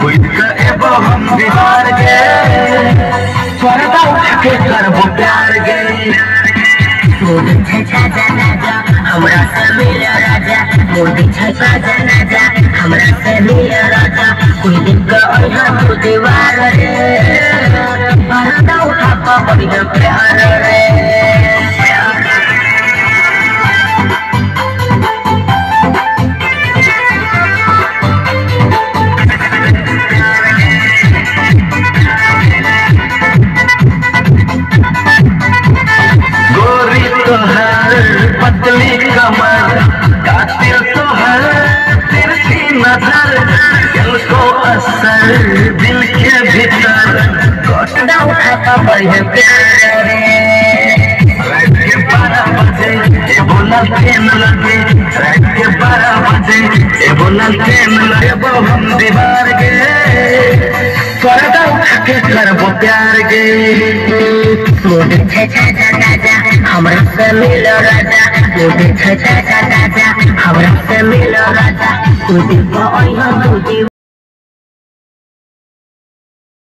कोई एबो हम बिहार के पर्दा उठा के करबो प्यार गे मोदी छछा जनाजा हमरा से मिल राजा मोदी छछा जनाजा हमरा से मिल राजा कोई दिन का ओहा तू दीवार रे पर्दा उठा के बढ़िया प्यार रे पतली कमर कातिल तो हर तिरछी नजर दिल को असर दिल के भीतर पर्दा उठा के बढ़िया प्यार रे रात के 12 बजे ये बोला ट्रेन लगे रात के 12 बजे ये बोला ट्रेन लगे वो हम दीवार गे पर्दा उठा के करबो प्यार गे मोदी छछा जनाजा हमरा से मिल राजा मोदी छछा जनाजा हमरा से मिल राजा कोई दिन का ओहा तू